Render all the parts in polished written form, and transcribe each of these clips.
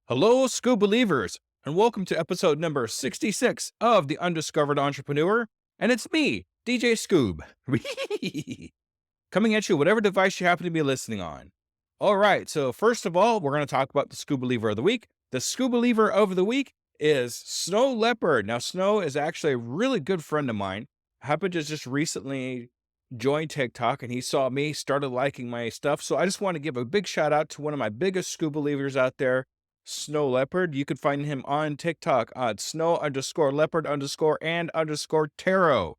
Hello, Skoobelievers, and welcome to episode number 66 of the Undiscovered Entrepreneur. And it's me, DJ Scoob, coming at you whatever device you happen to be listening on. All right, so first of all, we're going to talk about the Skoobeliever of the week. The Skoobeliever of the week is Snow Leopard. Now, Snow is actually a really good friend of mine. I happened to just recently join TikTok, and he saw me, started liking my stuff. So I just want to give a big shout out to one of my biggest Skoobelievers out there, Snow Leopard. You can find him on TikTok at snow_leopard_and_tarot.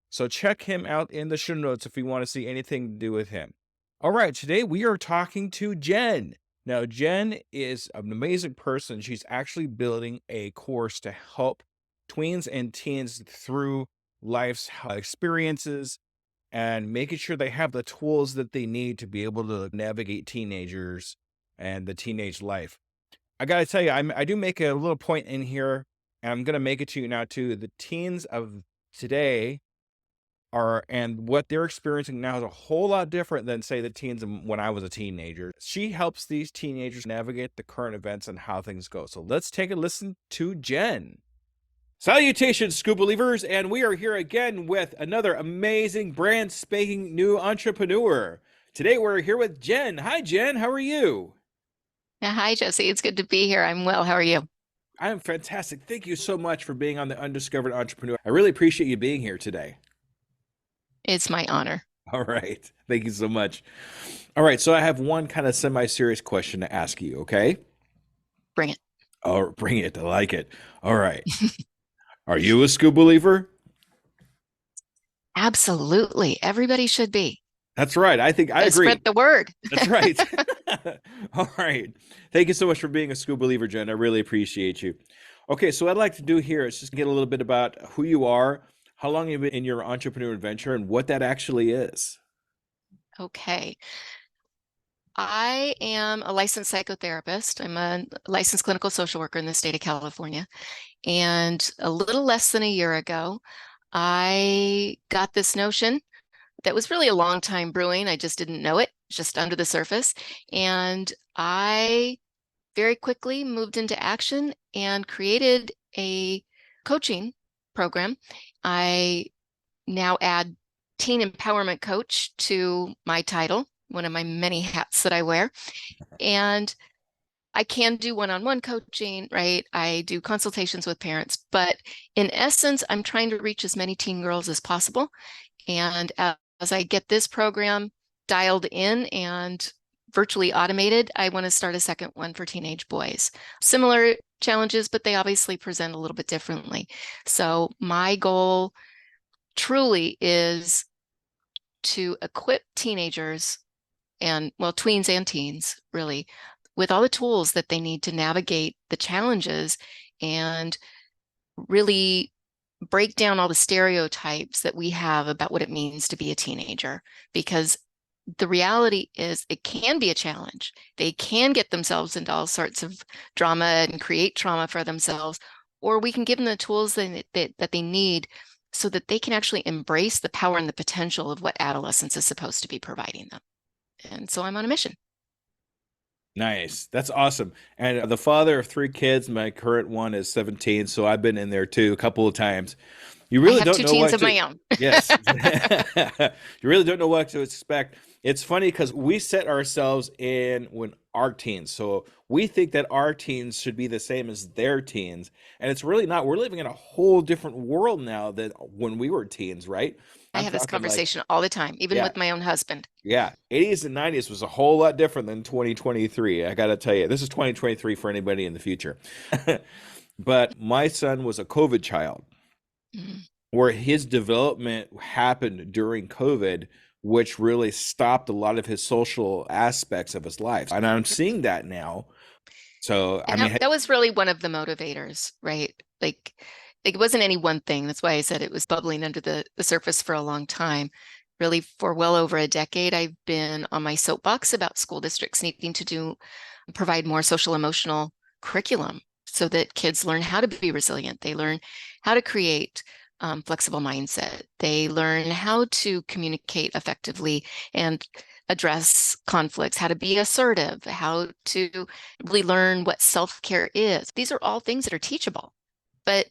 So check him out in the show notes if you want to see anything to do with him. All right, today we are talking to Jen. Now, Jen is an amazing person. She's actually building a course to help tweens and teens through life's experiences and making sure they have the tools that they need to be able to navigate teenagers and the teenage life. I got to tell you, I do make a little point in here, and I'm going to make it to you now too. The teens of today and what they're experiencing now is a whole lot different than, say, the teens when I was a teenager. She helps these teenagers navigate the current events and how things go. So let's take a listen to Jen. Salutations, Skoobelievers, and we are here again with another amazing, brand spanking new entrepreneur. Today we're here with Jen. Hi, Jen. How are you? Hi, Jesse. It's good to be here. I'm well. How are you? I'm fantastic. Thank you so much for being on the Undiscovered Entrepreneur. I really appreciate you being here today. It's my honor. All right. Thank you so much. All right. So I have one kind of semi-serious question to ask you, okay? Bring it. Oh, bring it. I like it. All right. Are you a Skoobeliever? Absolutely. Everybody should be. That's right. I think I agree. Spread the word. That's right. All right. Thank you so much for being a Skoobeliever, Jen. I really appreciate you. Okay, so what I'd like to do here is just get a little bit about who you are, how long you've been in your entrepreneur adventure, and what that actually is. Okay. I am a licensed psychotherapist. I'm a licensed clinical social worker in the state of California. And a little less than a year ago, I got this notion that was really a long time brewing. I just didn't know it, just under the surface. And I very quickly moved into action and created a coaching program. I now add teen empowerment coach to my title, one of my many hats that I wear. And I can do one-on-one coaching, right? I do consultations with parents, but in essence, I'm trying to reach as many teen girls as possible. And as I get this program dialed in and virtually automated, I want to start a second one for teenage boys. Similar challenges, but they obviously present a little bit differently. So my goal truly is to equip teenagers and, well, tweens and teens, really, with all the tools that they need to navigate the challenges and really break down all the stereotypes that we have about what it means to be a teenager. Because the reality is it can be a challenge. They can get themselves into all sorts of drama and create trauma for themselves, or we can give them the tools that they need so that they can actually embrace the power and the potential of what adolescence is supposed to be providing them. And so I'm on a mission. Nice. That's awesome. And the father of 3 kids, my current one is 17, so I've been in there too a couple of times. You really don't know what to... I have 2 teens of my own. Yes. You really don't know what to expect. It's funny because we set ourselves in when our teens. So we think that our teens should be the same as their teens. And it's really not. We're living in a whole different world now than when we were teens, right? I have this conversation all the time, even with my own husband. Yeah. 80s and 90s was a whole lot different than 2023. I got to tell you, this is 2023 for anybody in the future. But my son was a COVID child, where his development happened during COVID, which really stopped a lot of his social aspects of his life. And I'm seeing that now. So, and I mean, that was really one of the motivators, right? Like it wasn't any one thing. That's why I said it was bubbling under the surface for a long time. Really, for well over a decade, I've been on my soapbox about school districts needing to provide more social emotional curriculum so that kids learn how to be resilient. They learn how to create flexible mindset. They learn how to communicate effectively and address conflicts, how to be assertive, how to really learn what self-care is. These are all things that are teachable, but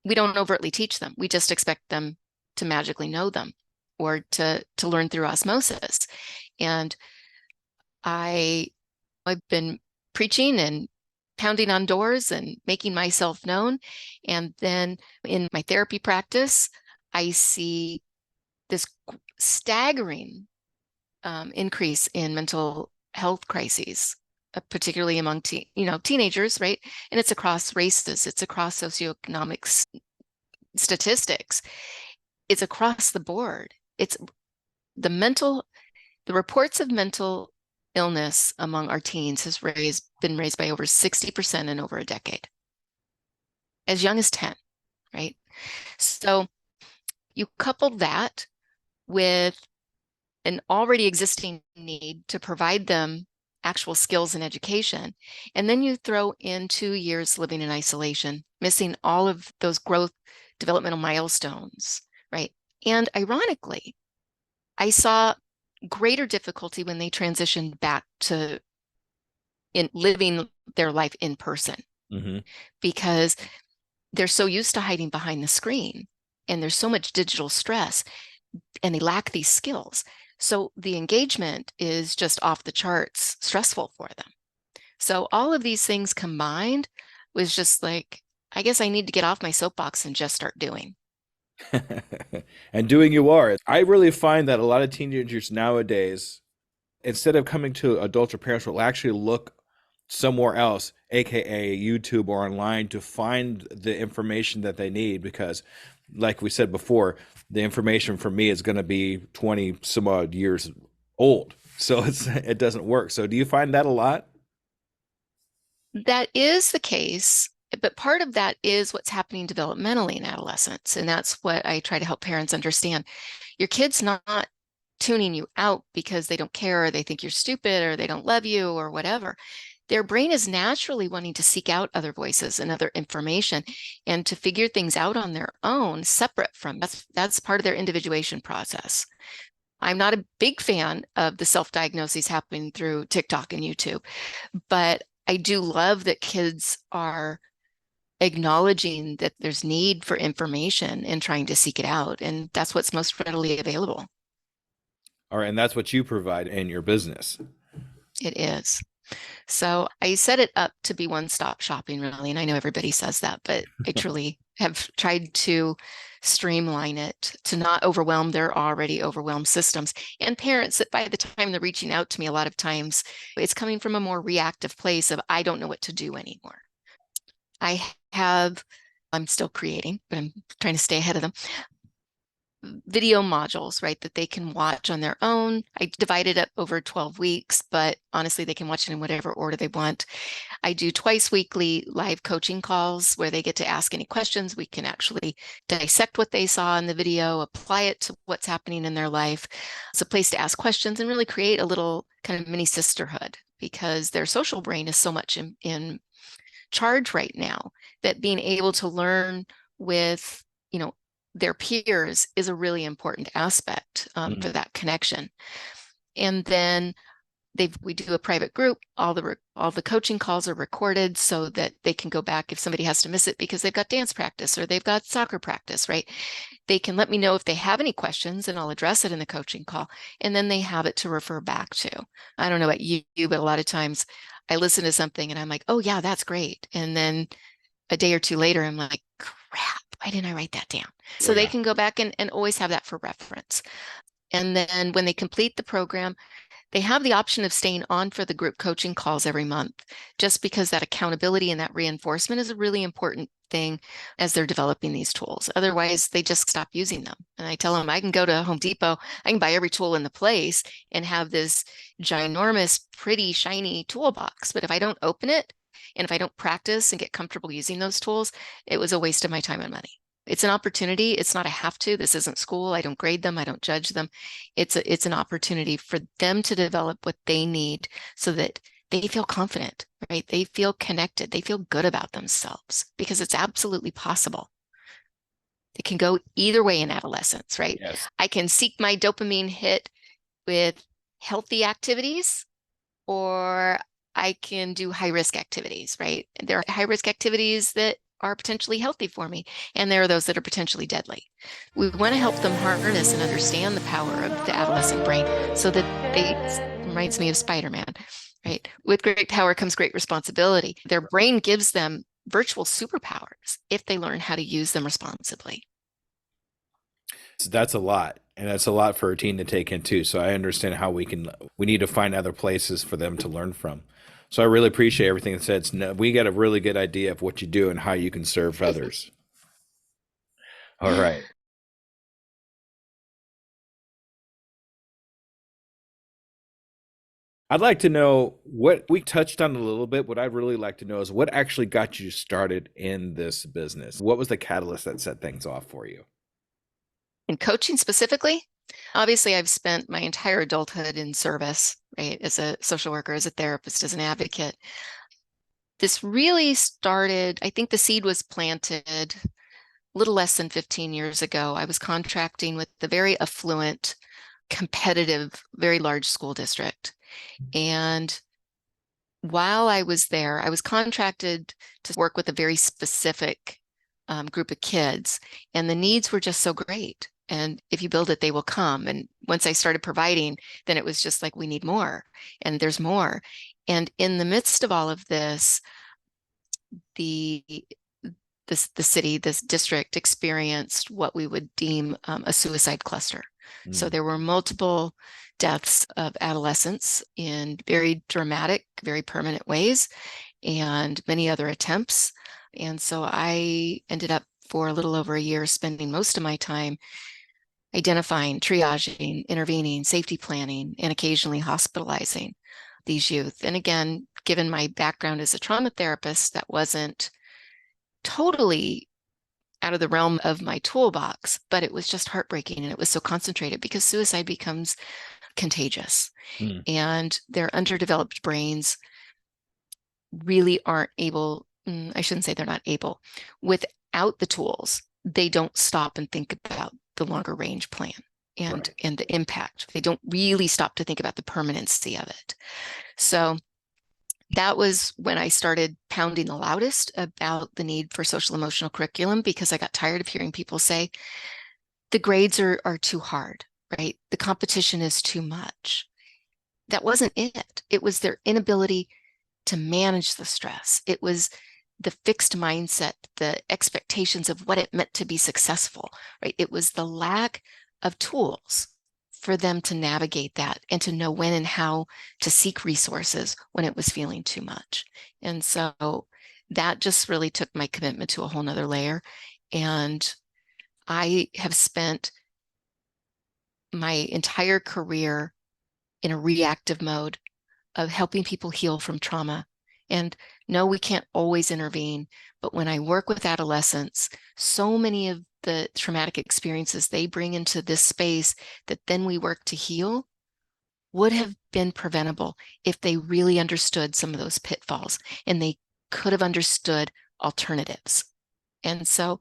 we don't overtly teach them. We just expect them to magically know them or to learn through osmosis. And I've been preaching and pounding on doors and making myself known. And then in my therapy practice, I see this staggering increase in mental health crises, particularly among teenagers, right? And it's across races, it's across socioeconomic statistics, it's across the board. It's the reports of mental illness among our teens has been raised by over 60% in over a decade, as young as 10, right? So you couple that with an already existing need to provide them actual skills and education, and then you throw in 2 years living in isolation, missing all of those growth developmental milestones, right? And ironically, I saw greater difficulty when they transitioned back to living their life in person, because they're so used to hiding behind the screen, and there's so much digital stress, and they lack these skills. So the engagement is just off the charts stressful for them. So all of these things combined was just like, I guess I need to get off my soapbox and just start doing. And doing you are. I really find that a lot of teenagers nowadays, instead of coming to adults or parents, will actually look somewhere else, aka YouTube or online, to find the information that they need. Because, like we said before, the information for me is going to be 20 some odd years old, so it doesn't work. So, do you find that a lot? That is the case, but part of that is what's happening developmentally in adolescence. And that's what I try to help parents understand. Your kid's not tuning you out because they don't care, or they think you're stupid, or they don't love you, or whatever. Their brain is naturally wanting to seek out other voices and other information and to figure things out on their own, separate from that's part of their individuation process. I'm not a big fan of the self-diagnoses happening through TikTok and YouTube, but I do love that kids are acknowledging that there's need for information and trying to seek it out. And that's what's most readily available. All right, and that's what you provide in your business. It is. So I set it up to be one-stop shopping, really. And I know everybody says that, but I truly have tried to streamline it to not overwhelm their already overwhelmed systems. And parents, that by the time they're reaching out to me, a lot of times it's coming from a more reactive place of, I don't know what to do anymore. I'm still creating, but I'm trying to stay ahead of them. Video modules, right, that they can watch on their own. I divide it up over 12 weeks, but honestly, they can watch it in whatever order they want. I do twice weekly live coaching calls where they get to ask any questions. We can actually dissect what they saw in the video, apply it to what's happening in their life. It's a place to ask questions and really create a little kind of mini sisterhood, because their social brain is so much in charge right now that being able to learn with, their peers is a really important aspect for that connection. And then we do a private group. All the coaching calls are recorded so that they can go back if somebody has to miss it because they've got dance practice or they've got soccer practice, right? They can let me know if they have any questions and I'll address it in the coaching call. And then they have it to refer back to. I don't know about you, but a lot of times I listen to something and I'm like, oh yeah, that's great. And then a day or two later, I'm like, crap, why didn't I write that down? So they can go back and always have that for reference. And then when they complete the program, they have the option of staying on for the group coaching calls every month, just because that accountability and that reinforcement is a really important thing as they're developing these tools. Otherwise, they just stop using them. And I tell them, I can go to Home Depot, I can buy every tool in the place and have this ginormous, pretty, shiny toolbox. But if I don't open it, and if I don't practice and get comfortable using those tools, it was a waste of my time and money. It's an opportunity. It's not a have to. This isn't school. I don't grade them. I don't judge them. It's an opportunity for them to develop what they need so that they feel confident, right? They feel connected. They feel good about themselves, because it's absolutely possible. It can go either way in adolescence, right? Yes. I can seek my dopamine hit with healthy activities, or I can do high risk activities, right? There are high risk activities that are potentially healthy for me, and there are those that are potentially deadly. We want to help them harness and understand the power of the adolescent brain so that reminds me of Spider-Man, right? With great power comes great responsibility. Their brain gives them virtual superpowers if they learn how to use them responsibly. So that's a lot. And that's a lot for a teen to take in too. So I understand how we need to find other places for them to learn from. So I really appreciate everything that said. We got a really good idea of what you do and how you can serve others. All right. I'd like to know what we touched on a little bit. What I'd really like to know is what actually got you started in this business? What was the catalyst that set things off for you? In coaching specifically, obviously, I've spent my entire adulthood in service, right? As a social worker, as a therapist, as an advocate. This really started, I think the seed was planted a little less than 15 years ago. I was contracting with the very affluent, competitive, very large school district. And while I was there, I was contracted to work with a very specific group of kids, and the needs were just so great. And if you build it, they will come. And once I started providing, then it was just like, we need more, and there's more. And in the midst of all of this, the city, this district experienced what we would deem a suicide cluster. So there were multiple deaths of adolescents in very dramatic, very permanent ways, and many other attempts. And so I ended up for a little over a year spending most of my time identifying, triaging, intervening, safety planning, and occasionally hospitalizing these youth. And again, given my background as a trauma therapist, that wasn't totally out of the realm of my toolbox, but it was just heartbreaking, and it was so concentrated because suicide becomes contagious. And their underdeveloped brains really aren't able, I shouldn't say they're not able, without the tools, they don't stop and think about the longer range plan and the impact. They don't really stop to think about the permanency of it. So that was when I started pounding the loudest about the need for social emotional curriculum, because I got tired of hearing people say, the grades are too hard, right? The competition is too much. That wasn't it. It was their inability to manage the stress. It was the fixed mindset, the expectations of what it meant to be successful, right? It was the lack of tools for them to navigate that and to know when and how to seek resources when it was feeling too much. And so that just really took my commitment to a whole nother layer. And I have spent my entire career in a reactive mode of helping people heal from trauma. And no, we can't always intervene, but when I work with adolescents, so many of the traumatic experiences they bring into this space that then we work to heal would have been preventable if they really understood some of those pitfalls, and they could have understood alternatives. And so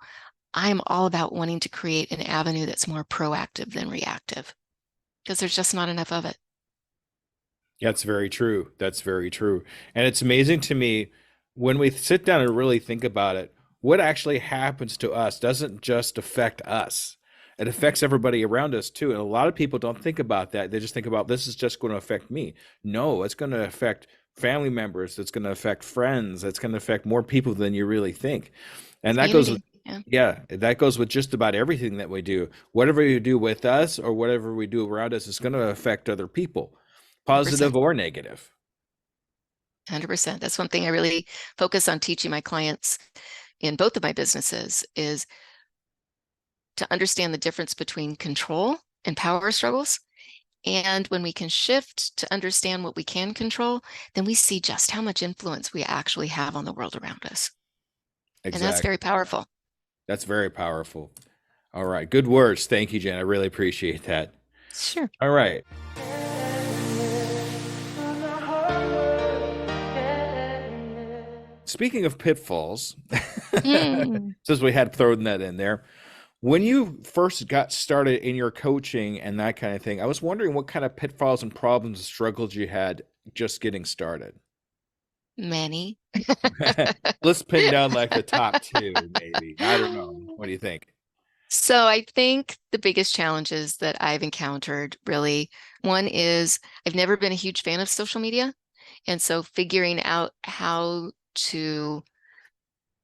I'm all about wanting to create an avenue that's more proactive than reactive, because there's just not enough of it. That's very true. That's very true. And it's amazing to me when we sit down and really think about it, what actually happens to us doesn't just affect us. It affects everybody around us too. And a lot of people don't think about that. They just think about this is just going to affect me. No, it's going to affect family members. It's going to affect friends. It's going to affect more people than you really think. And that goes with, that goes with just about everything that we do. Whatever you do with us or whatever we do around us is going to affect other people, positive 100%. or negative. 100%. That's one thing I really focus on teaching my clients in both of my businesses, is to understand the difference between control and power struggles. And when we can shift to understand what we can control, then we see just how much influence we actually have on the world around us. Exactly. And that's very powerful. That's very powerful. All right. Good words. Thank you, Jen. I really appreciate that. Sure. All right. Speaking of pitfalls, since we had thrown that in there, When you first got started in your coaching and that kind of thing, I was wondering what kind of pitfalls and problems and struggles you had just getting started. Many. Let's pin down like the top two, maybe. I don't know. What do you think? So I think the biggest challenges that I've encountered really, one is I've never been a huge fan of social media. And so figuring out how to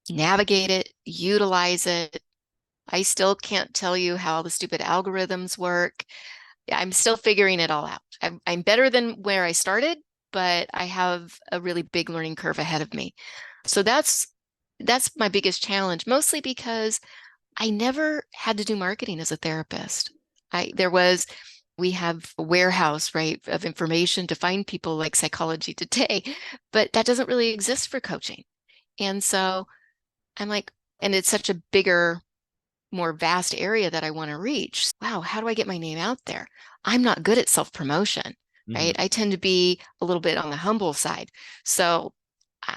navigate it, utilize it. I still can't tell you how the stupid algorithms work. I'm still figuring it all out. I'm better than where I started, but I have a really big learning curve ahead of me. So that's my biggest challenge, mostly because I never had to do marketing as a therapist. We have a warehouse, right, of information to find people like Psychology Today, but that doesn't really exist for coaching. And so I'm like, and it's such a bigger, more vast area that I want to reach. Wow, how do I get my name out there? I'm not good at self-promotion, Mhm. right? I tend to be a little bit on the humble side. So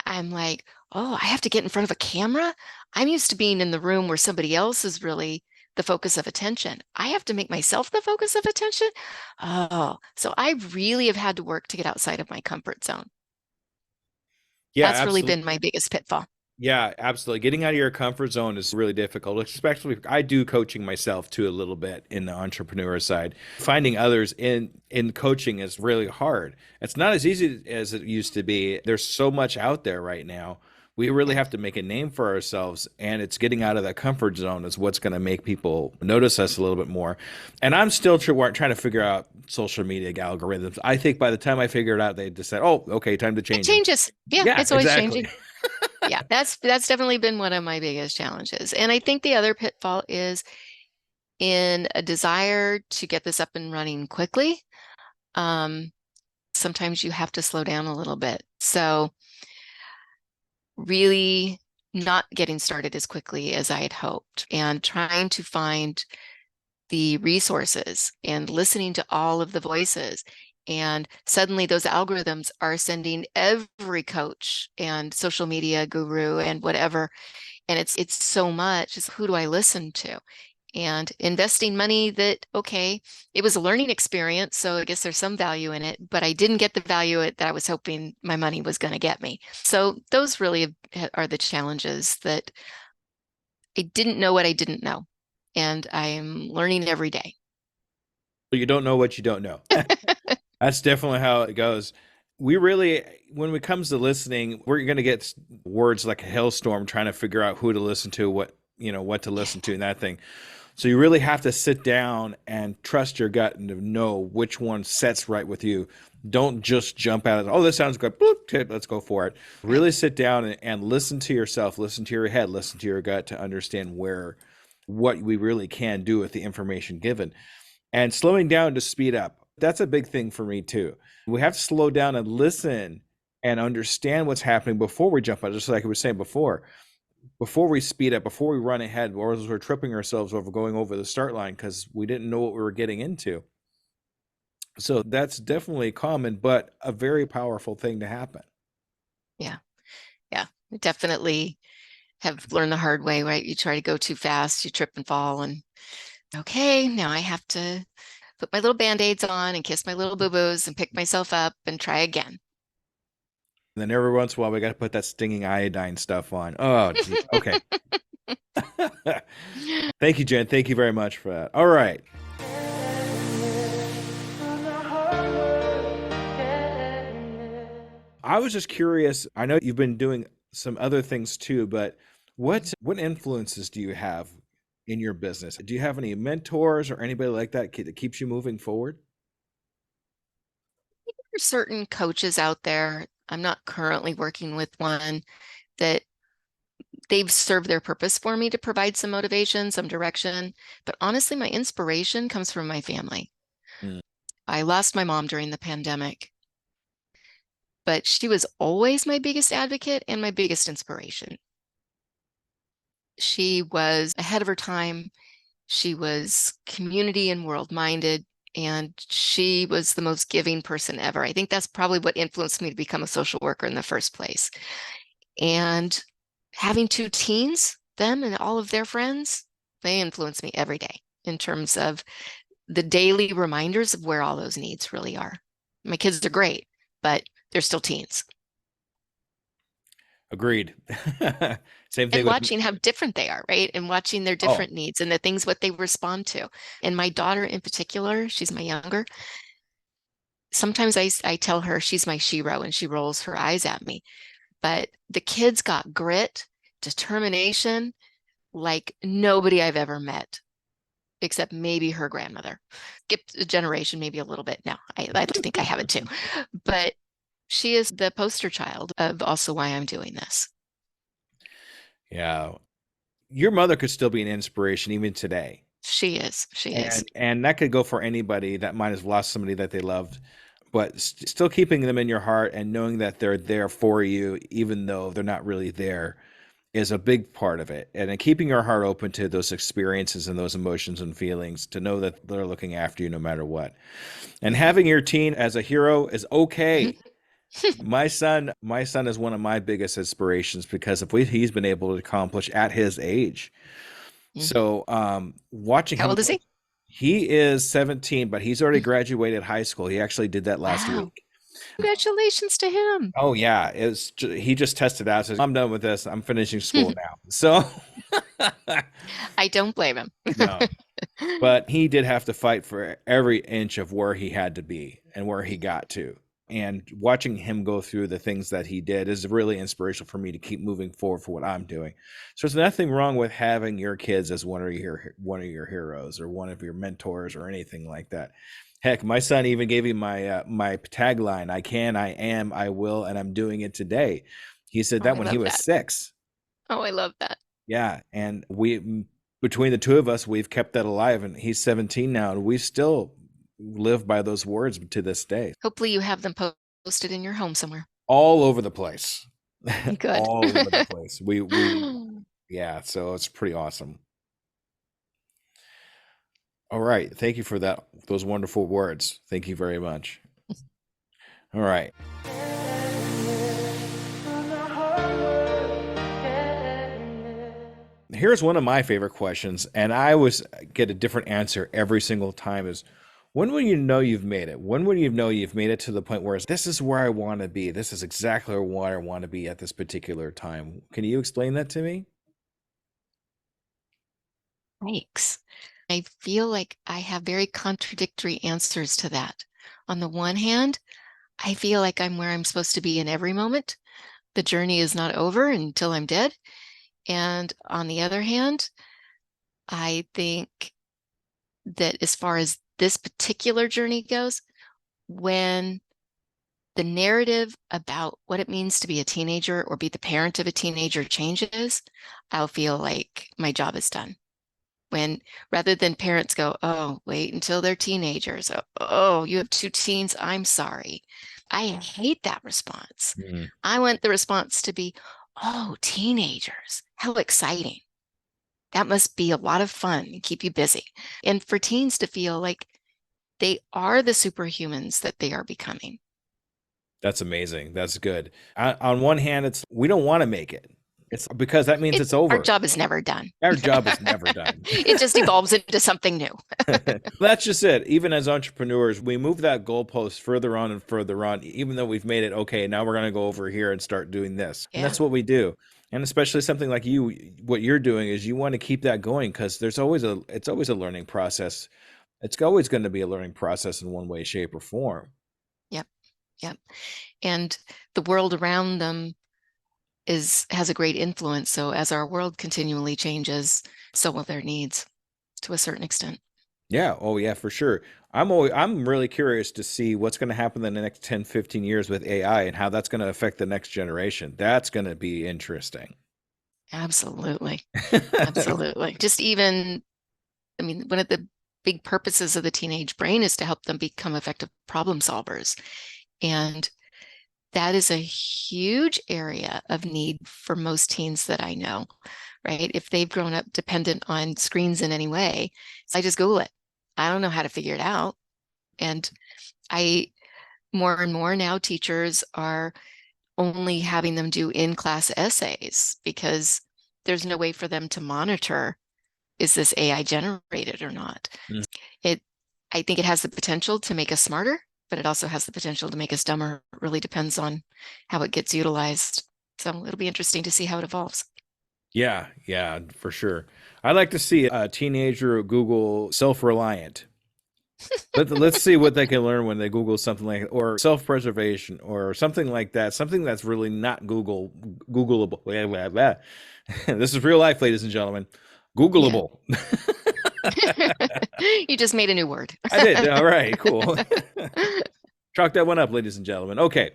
I'm like, oh, I have to get in front of a camera. I'm used to being in the room where somebody else is really the focus of attention. I have to make myself the focus of attention. Oh, so I really have had to work to get outside of my comfort zone. Yeah, That's really absolutely. been my biggest pitfall. Yeah, absolutely. Getting out of your comfort zone is really difficult, especially I do coaching myself too a little bit in the entrepreneur side. Finding others in coaching is really hard. It's not as easy as it used to be. There's so much out there right now. We really Yeah. have to make a name for ourselves, and it's getting out of that comfort zone is what's going to make people notice us a little bit more. And I'm still trying to figure out social media algorithms. I think by the time I figure it out, they just said, "Oh, okay, time to It change them." changes. Yeah, Yeah, it's always exactly. changing. Yeah, that's definitely been one of my biggest challenges. And I think the other pitfall is in a desire to get this up and running quickly. Um, Sometimes you have to slow down a little bit. So really not getting started as quickly as I had hoped and trying to find the resources and listening to all of the voices. And suddenly those algorithms are sending every coach and social media guru and whatever. And it's so much. It's who do I listen to? And investing money that, okay, it was a learning experience. So I guess there's some value in it, but I didn't get the value that I was hoping my money was going to get me. So those really are the challenges that I didn't know what I didn't know. And I'm learning every day. You don't know what you don't know. That's definitely how it goes. We really, when it comes to listening, we're going to get words like a hailstorm trying to figure out who to listen to, what to listen to, and that thing. So you really have to sit down and trust your gut and to know which one sets right with you. Don't just jump out of, oh, this sounds good. Boop, okay, let's go for it. Right. Really sit down and listen to yourself, listen to your head, listen to your gut to understand what we really can do with the information given. And slowing down to speed up. That's a big thing for me too. We have to slow down and listen and understand what's happening before we jump out, just like I was saying before we speed up, before we run ahead, or as we're tripping ourselves over going over the start line because we didn't know what we were getting into. So that's definitely common, but a very powerful thing to happen. Yeah. Yeah. Definitely have learned the hard way, right? You try to go too fast, you trip and fall, and okay, now I have to put my little band-aids on and kiss my little boo-boos and pick myself up and try again. And then every once in a while, we got to put that stinging iodine stuff on. Oh, gee. Okay. Thank you, Jen. Thank you very much for that. All right. I was just curious. I know you've been doing some other things too, but what influences do you have in your business? Do you have any mentors or anybody like that that keeps you moving forward? There's certain coaches out there. I'm not currently working with one that they've served their purpose for me to provide some motivation, some direction. But honestly, my inspiration comes from my family. Mm. I lost my mom during the pandemic, but she was always my biggest advocate and my biggest inspiration. She was ahead of her time. She was community and world minded, and she was the most giving person ever. I think that's probably what influenced me to become a social worker in the first place. And having two teens, them and all of their friends, They influence me every day in terms of the daily reminders of where all those needs really are. My kids are great, but they're still teens. Agreed. Same thing And with, watching how different they are, right? And watching their oh, different needs and the things what they respond to. And my daughter in particular, she's my younger. Sometimes I tell her she's my shero and she rolls her eyes at me. But the kids got grit, determination, like nobody I've ever met, except maybe her grandmother. Skipped a generation, maybe a little bit now. I think I have it too. But she is the poster child of also why I'm doing this. yeah. Your mother could still be an inspiration even today. She is. She is. And that could go for anybody that might have lost somebody that they loved, but still keeping them in your heart and knowing that they're there for you, even though they're not really there, is a big part of it. And then keeping your heart open to those experiences and those emotions and feelings to know that they're looking after you no matter what. And having your teen as a hero is okay. My son is one of my biggest inspirations because of what he's been able to accomplish at his age. So watching How him, old is he? he is 17, but he's already graduated high school. He actually did that last Wow. week. Congratulations to him. Oh yeah, he just tested out. Says, I'm done with this. I'm finishing school now. So I don't blame him. no, but he did have to fight for every inch of where he had to be and where he got to. And watching him go through the things that he did is really inspirational for me to keep moving forward for what I'm doing. So there's nothing wrong with having your kids as one of your heroes or one of your mentors or anything like that. Heck, my son even gave me my tagline: "I can, I am, I will, and I'm doing it today." He said that I when he love was that. 6. Oh, I love that. Yeah, and between the two of us, we've kept that alive. And he's 17 now, and we still live by those words to this day. Hopefully you have them posted in your home somewhere. All over the place. Good. All over the place. Yeah, so it's pretty awesome. All right. Thank you for those wonderful words. Thank you very much. All right. Here's one of my favorite questions, and I always get a different answer every single time is, when will you know you've made it? When will you know you've made it to the point where this is where I want to be? This is exactly where I want to be at this particular time. Can you explain that to me? Thanks. I feel like I have very contradictory answers to that. On the one hand, I feel like I'm where I'm supposed to be in every moment. The journey is not over until I'm dead. And on the other hand, I think that as far as this particular journey goes, when the narrative about what it means to be a teenager or be the parent of a teenager changes, I'll feel like my job is done. When rather than parents go, oh, wait until they're teenagers. Oh, you have 2 teens. I'm sorry. I hate that response. I want the response to be, oh, teenagers, how exciting. That must be a lot of fun and keep you busy. And for teens to feel like they are the superhumans that they are becoming. That's amazing. That's good. On one hand, we don't want to make it. It's because that means it's over. Our job is never done. Our job is never done. It just evolves into something new. That's just it. Even as entrepreneurs, we move that goalpost further on and further on, even though we've made it, okay, now we're going to go over here and start doing this. And that's what we do. And especially something like you, what you're doing is you want to keep that going because it's always a learning process. It's always going to be a learning process in one way, shape, or form. Yep. And the world around them has a great influence. So as our world continually changes, so will their needs to a certain extent. Yeah. Oh yeah, for sure. I'm really curious to see what's going to happen in the next 10, 15 years with AI and how that's going to affect the next generation. That's going to be interesting. Absolutely. Absolutely. Just even, I mean, one of the big purposes of the teenage brain is to help them become effective problem solvers. And that is a huge area of need for most teens that I know, right? If they've grown up dependent on screens in any way, I just Google it. I don't know how to figure it out. And more and more now, teachers are only having them do in-class essays because there's no way for them to monitor is this AI generated or not? Mm. I think it has the potential to make us smarter, but it also has the potential to make us dumber. It really depends on how it gets utilized. So it'll be interesting to see how it evolves. Yeah, for sure. I like to see a teenager Google self-reliant. Let's see what they can learn when they Google something like, or self-preservation or something like that. Something that's really not Googleable. Blah, blah, blah. This is real life, ladies and gentlemen. Googleable. You just made a new word. I did. All right, cool. Chalk that one up, ladies and gentlemen. Okay.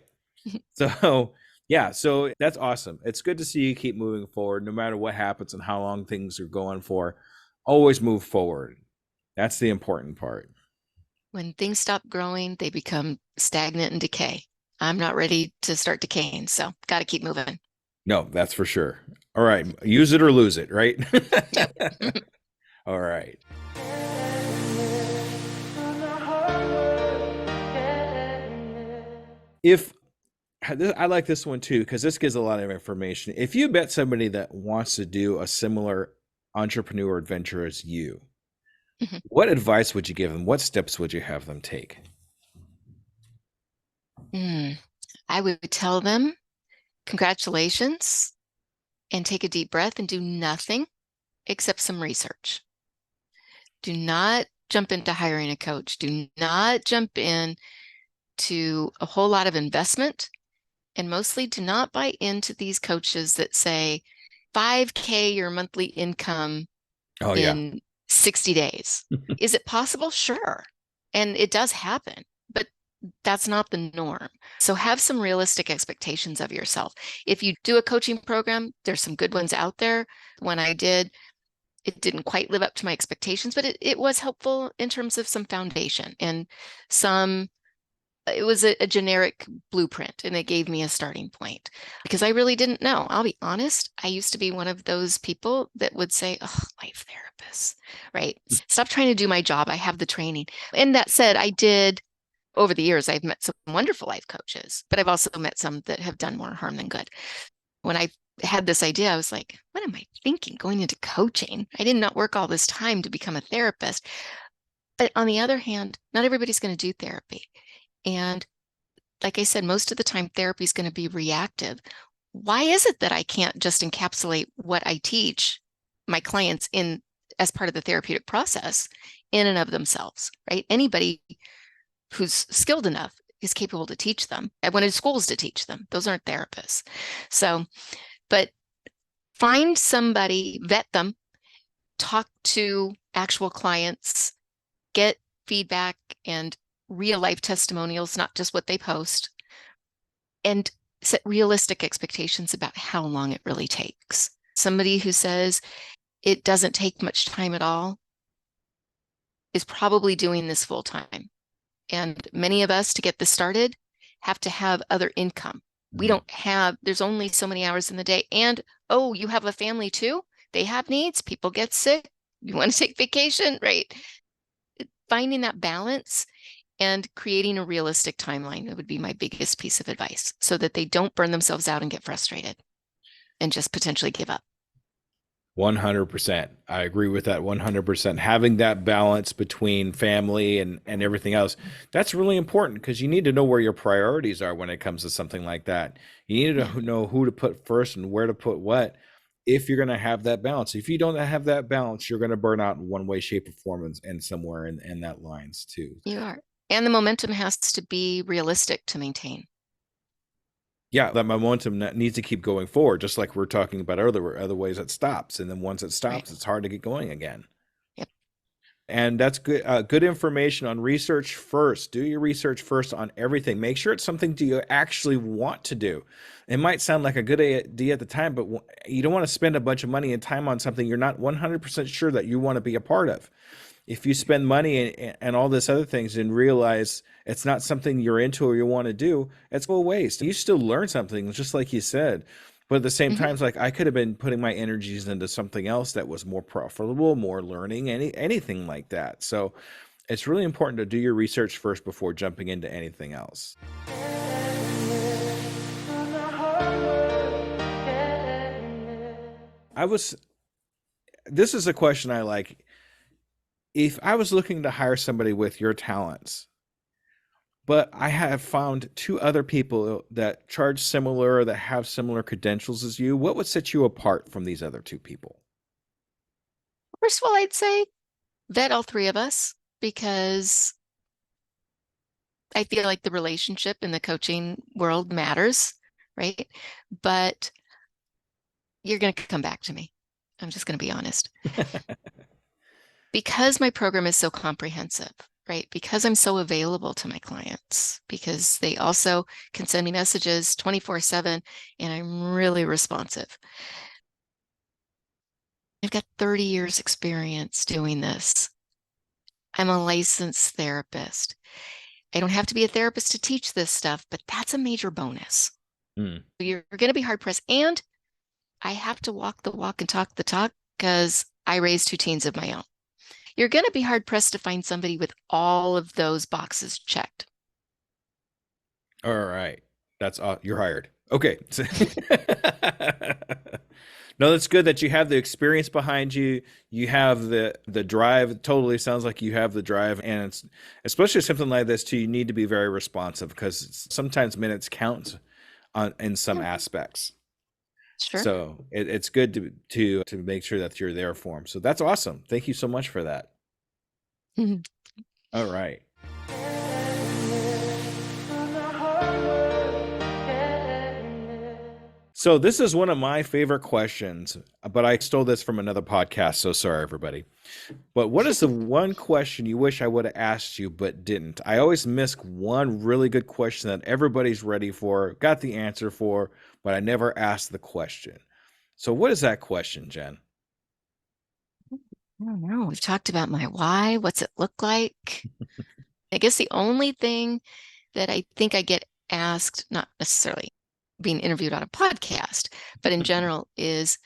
So yeah, so that's awesome. It's good to see you keep moving forward, no matter what happens and how long things are going for. Always move forward. That's the important part. When things stop growing, they become stagnant and decay. I'm not ready to start decaying, so got to keep moving. No, that's for sure. All right. Use it or lose it, right? Yep. All right. If I like this one too, because this gives a lot of information. If you met somebody that wants to do a similar entrepreneur adventure as you, what advice would you give them? What steps would you have them take? I would tell them, congratulations, and take a deep breath and do nothing except some research. Do not jump into hiring a coach. Do not jump in to a whole lot of investment. And mostly do not buy into these coaches that say 5K your monthly income in 60 days. Is it possible? Sure. And it does happen, but that's not the norm. So have some realistic expectations of yourself. If you do a coaching program, there's some good ones out there. When I did, it didn't quite live up to my expectations, but it was helpful in terms of some foundation and it was a generic blueprint, and it gave me a starting point because I really didn't know. I'll be honest. I used to be one of those people that would say, oh, life therapists, right? Stop trying to do my job. I have the training. And that said, over the years, I've met some wonderful life coaches, but I've also met some that have done more harm than good. When I had this idea, I was like, what am I thinking going into coaching? I did not work all this time to become a therapist. But on the other hand, not everybody's going to do therapy. And like I said, most of the time therapy is going to be reactive. Why is it that I can't just encapsulate what I teach my clients in as part of the therapeutic process in and of themselves, right? Anybody who's skilled enough is capable to teach them. I went to schools to teach them. Those aren't therapists. So, but find somebody, vet them, talk to actual clients, get feedback and real life testimonials, not just what they post, and set realistic expectations about how long it really takes. Somebody who says it doesn't take much time at all is probably doing this full time. And many of us, to get this started, have to have other income. We don't have, there's only so many hours in the day. And, oh, you have a family too? They have needs. People get sick. You want to take vacation, right? Finding that balance and creating a realistic timeline, that would be my biggest piece of advice, so that they don't burn themselves out and get frustrated and just potentially give up. 100%. I agree with that 100%. Having that balance between family and everything else, that's really important because you need to know where your priorities are when it comes to something like that. You need to know who to put first and where to put what if you're going to have that balance. If you don't have that balance, you're going to burn out in one way, shape, or form and somewhere in that lines too. You are. And the momentum has to be realistic to maintain. Yeah, that momentum needs to keep going forward, just like we're talking about earlier, other ways it stops. And then once it stops, it's hard to get going again. Yep. And that's good, good information on research first. Do your research first on everything. Make sure it's something you actually want to do. It might sound like a good idea at the time, but you don't want to spend a bunch of money and time on something you're not 100% sure that you want to be a part of. If you spend money and all this other things and realize it's not something you're into or you want to do, it's a waste. You still learn something, just like you said. But at the same time, it's like I could have been putting my energies into something else that was more profitable, more learning, anything like that. So it's really important to do your research first before jumping into anything else. this is a question I like. If I was looking to hire somebody with your talents, but I have found two other people that charge similar, that have similar credentials as you, what would set you apart from these other two people? First of all, I'd say vet all three of us because I feel like the relationship in the coaching world matters, right? But you're going to come back to me. I'm just going to be honest. Because my program is so comprehensive, right? Because I'm so available to my clients, because they also can send me messages 24/7 and I'm really responsive. I've got 30 years experience doing this. I'm a licensed therapist. I don't have to be a therapist to teach this stuff, but that's a major bonus. Mm. You're going to be hard pressed. And I have to walk the walk and talk the talk because I raised two teens of my own. You're going to be hard pressed to find somebody with all of those boxes checked. All right. That's you're hired. Okay. No, that's good that you have the experience behind you. You have the drive. It totally sounds like you have the drive, and it's especially something like this too. You need to be very responsive because sometimes minutes count in some Yeah, aspects. sure. So it's good to make sure that you're there for them. So that's awesome. Thank you so much for that. All right. So this is one of my favorite questions, but I stole this from another podcast. So sorry, everybody. But what is the one question you wish I would have asked you but didn't? I always miss one really good question that everybody's ready for, got the answer for, but I never asked the question. So what is that question, Jen? I don't know. We've talked about my why. What's it look like? I guess the only thing that I think I get asked, not necessarily being interviewed on a podcast, but in general, is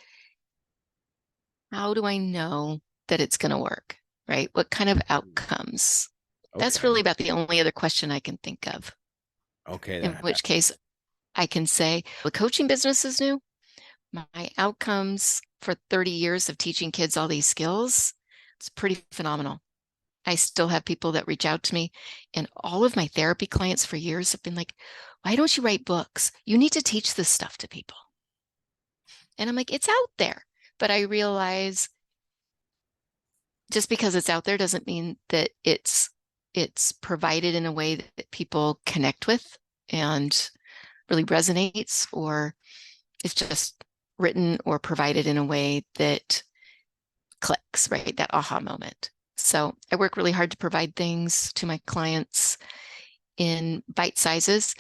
how do I know that it's going to work, right? What kind of outcomes? That's Okay. really about the only other question I can think of. Okay. In which case, I can say the coaching business is new. My outcomes for 30 years of teaching kids all these skills, it's pretty phenomenal. I still have people that reach out to me, and all of my therapy clients for years have been like, why don't you write books? You need to teach this stuff to people. And I'm like, it's out there. But I realize just because it's out there doesn't mean that it's provided in a way that people connect with and really resonates, or it's just written or provided in a way that clicks, right? That aha moment. So I work really hard to provide things to my clients in bite sizes.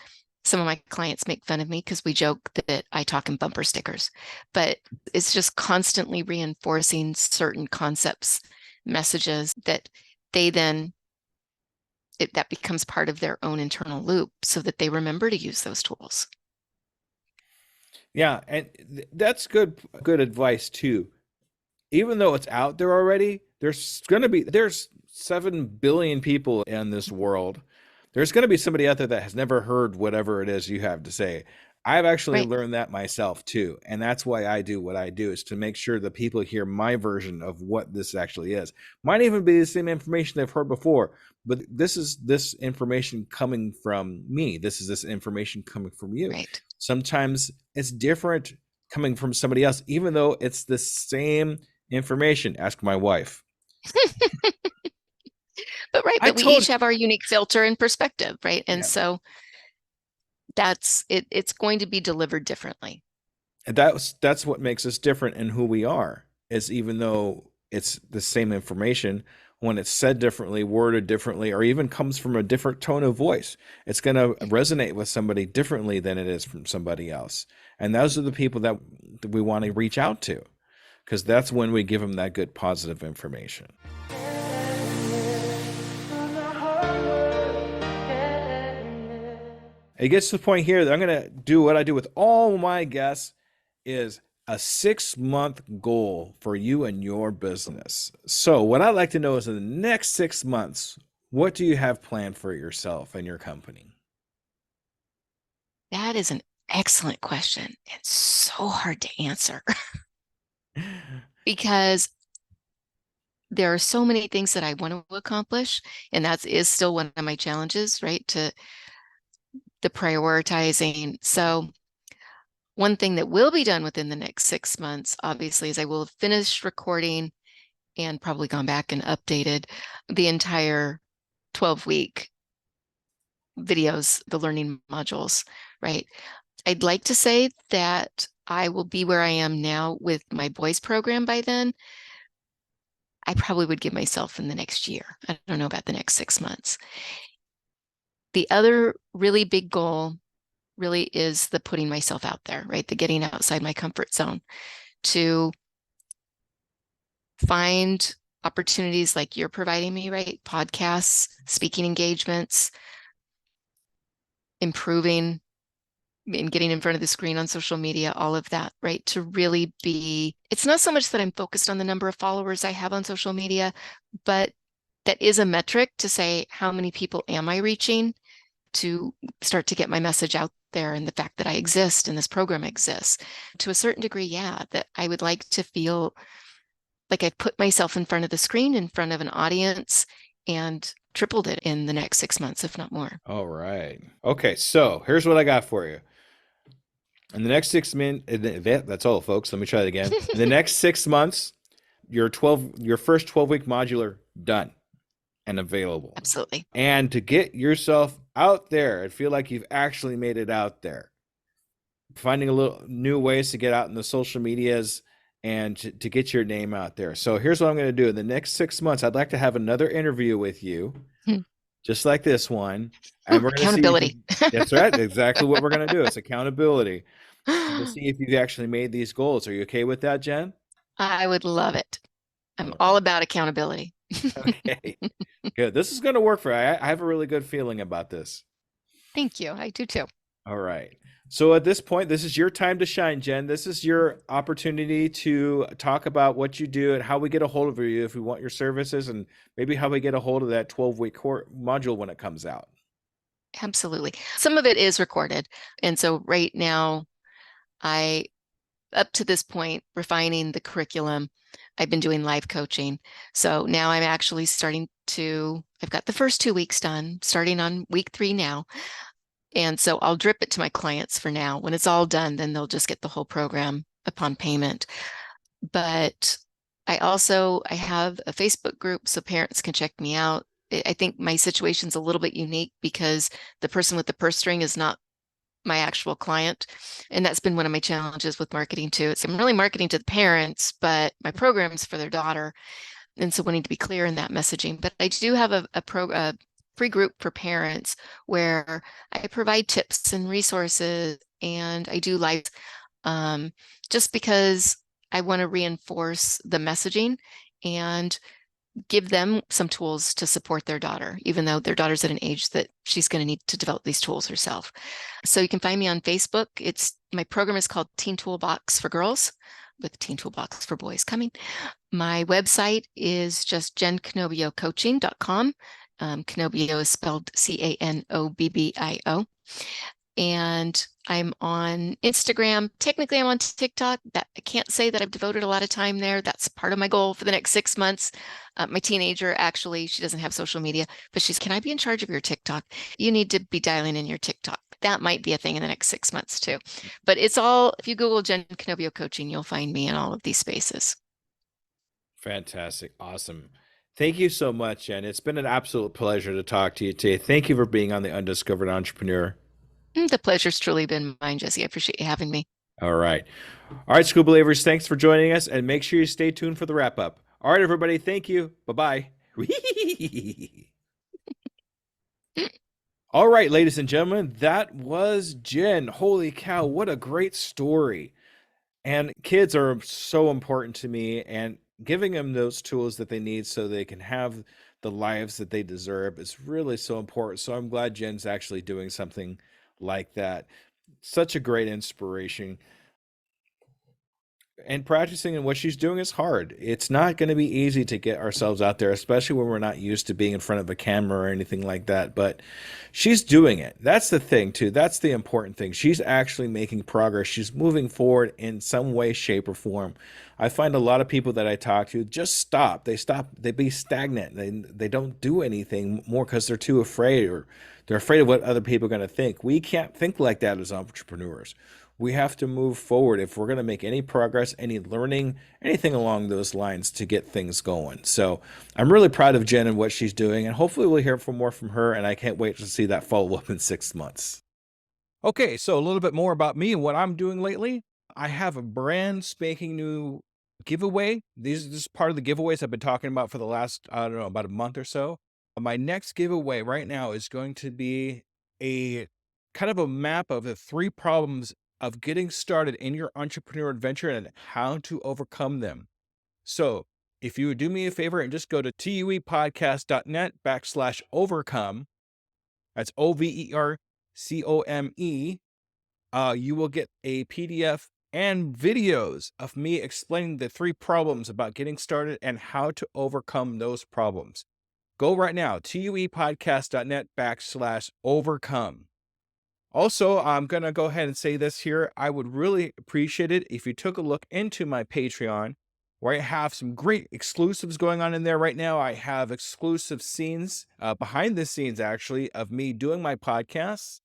Some of my clients make fun of me because we joke that I talk in bumper stickers, but it's just constantly reinforcing certain concepts, messages that they then, that becomes part of their own internal loop so that they remember to use those tools. Yeah, and that's good advice too. Even though it's out there already, there's 7 billion people in this world. There's going to be somebody out there that has never heard whatever it is you have to say. I've actually Right. learned that myself too, and that's why I do what I do, is to make sure that people hear my version of what this actually is. Might even be the same information they've heard before, but this is this information coming from me. This is this information coming from you. Right. Sometimes it's different coming from somebody else, even though it's the same information. Ask my wife. I But we told each have our unique filter and perspective, right? And Yeah, so that's it, it's going to be delivered differently. and that's what makes us different in who we are. Is even though it's the same information, when it's said differently, worded differently, or even comes from a different tone of voice, it's going to resonate with somebody differently than it is from somebody else. And those are the people that we want to reach out to, because that's when we give them that good positive information. It gets to the point here that I'm going to do what I do with all my guests, is a 6-month goal for you and your business. So what I'd like to know is, in the next 6 months, what do you have planned for yourself and your company? That is an excellent question. It's so hard to answer because there are so many things that I want to accomplish, and that is still one of my challenges, right? To the prioritizing. So one thing that will be done within the next 6 months, obviously, is I will have finished recording and probably gone back and updated the entire 12-week videos, the learning modules, right? I'd like to say that I will be where I am now with my boys program by then. I probably would give myself in the next year. I don't know about the next 6 months. The other really big goal really is the putting myself out there, right? The getting outside my comfort zone to find opportunities like you're providing me, right? Podcasts, speaking engagements, improving and getting in front of the screen on social media, all of that, right? To really be, it's not so much that I'm focused on the number of followers I have on social media, but that is a metric to say, how many people am I reaching to start to get my message out there, and the fact that I exist and this program exists. To a certain degree, yeah, that I would like to feel like I've put myself in front of the screen, in front of an audience, and tripled it in the next 6 months, if not more. All right. Okay, so here's what I got for you. In the next 6 months, that's all, folks. Let me try it again. In the next 6 months, your first 12-week modular done and available. Absolutely. And to get yourself out there and feel like you've actually made it out there, finding a little new ways to get out in the social medias and to get your name out there. So here's what I'm going to do. In the next 6 months, I'd like to have another interview with you, just like this one. And we're going to see. Accountability. That's right. Exactly what we're going to do. It's accountability. To see if you've actually made these goals. Are you okay with that, Jen? I would love it. I'm all about accountability. Okay, good. This is going to work for you. I have a really good feeling about this. Thank you. I do too. All right. So at this point, this is your time to shine, Jen. This is your opportunity to talk about what you do and how we get a hold of you if we want your services, and maybe how we get a hold of that 12-week module when it comes out. Absolutely. Some of it is recorded. And so right now, up to this point, refining the curriculum, I've been doing live coaching. So now I'm actually I've got the first 2 weeks done, starting on week 3 now. And so I'll drip it to my clients for now. When it's all done, then they'll just get the whole program upon payment. But I have a Facebook group so parents can check me out. I think my situation's a little bit unique because the person with the purse string is not my actual client. And that's been one of my challenges with marketing too. I'm really marketing to the parents, but my program's for their daughter. And so wanting to be clear in that messaging. But I do have a free group for parents where I provide tips and resources, and I do just because I want to reinforce the messaging and give them some tools to support their daughter, even though their daughter's at an age that she's going to need to develop these tools herself. So you can find me on Facebook. My program is called Teen Toolbox for Girls, with Teen Toolbox for Boys coming. My website is just jencanobbiocoaching.com. Canobbio is spelled Canobbio. And I'm on Instagram. Technically, I'm on TikTok. I can't say that I've devoted a lot of time there. That's part of my goal for the next 6 months. My teenager, actually, she doesn't have social media, but can I be in charge of your TikTok? You need to be dialing in your TikTok. That might be a thing in the next 6 months too. But it's all, if you Google Jen Canobbio Coaching, you'll find me in all of these spaces. Fantastic. Awesome. Thank you so much, Jen. It's been an absolute pleasure to talk to you today. Thank you for being on the Undiscovered Entrepreneur. The pleasure's truly been mine, Jesse. I appreciate you having me. All right. All right, Skoobelievers, thanks for joining us, and make sure you stay tuned for the wrap-up. All right, everybody, thank you. Bye-bye. All right, ladies and gentlemen, that was Jen. Holy cow, what a great story. And kids are so important to me, and giving them those tools that they need so they can have the lives that they deserve is really so important. So I'm glad Jen's actually doing something like that. Such a great inspiration. And practicing and what she's doing is hard. It's not going to be easy to get ourselves out there, especially when we're not used to being in front of a camera or anything like that. But she's doing it. That's the thing, too. That's the important thing. She's actually making progress. She's moving forward in some way, shape, or form. I find a lot of people that I talk to just stop. They stop. They be stagnant. They don't do anything more because they're too afraid, or they're afraid of what other people are going to think. We can't think like that as entrepreneurs. We have to move forward if we're going to make any progress, any learning, anything along those lines to get things going. So I'm really proud of Jen and what she's doing, and hopefully we'll hear more from her, and I can't wait to see that follow up in 6 months. Okay, so a little bit more about me and what I'm doing lately. I have a brand spanking new giveaway. This is part of the giveaways I've been talking about for the last, I don't know, about a month or so. My next giveaway right now is going to be a kind of a map of the 3 problems of getting started in your entrepreneur adventure and how to overcome them. So if you would do me a favor and just go to tuepodcast.net/overcome, that's OVERCOME, you will get a PDF and videos of me explaining the 3 problems about getting started and how to overcome those problems. Go right now, tuepodcast.net/overcome. Also, I'm going to go ahead and say this here. I would really appreciate it if you took a look into my Patreon, where I have some great exclusives going on in there right now. I have exclusive scenes, behind the scenes, actually, of me doing my podcasts,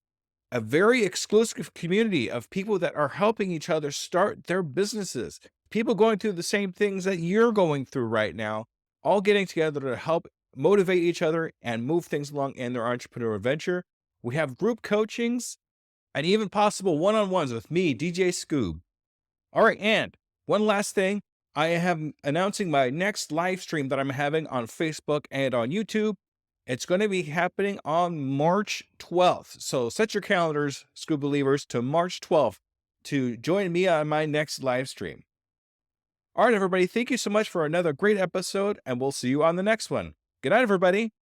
a very exclusive community of people that are helping each other start their businesses, people going through the same things that you're going through right now, all getting together to help motivate each other and move things along in their entrepreneur adventure. We have group coachings and even possible one-on-ones with me, DJ Scoob. All right, and one last thing. I am announcing my next live stream that I'm having on Facebook and on YouTube. It's going to be happening on March 12th. So set your calendars, Skoobelievers, to March 12th to join me on my next live stream. All right, everybody. Thank you so much for another great episode, and we'll see you on the next one. Good night, everybody.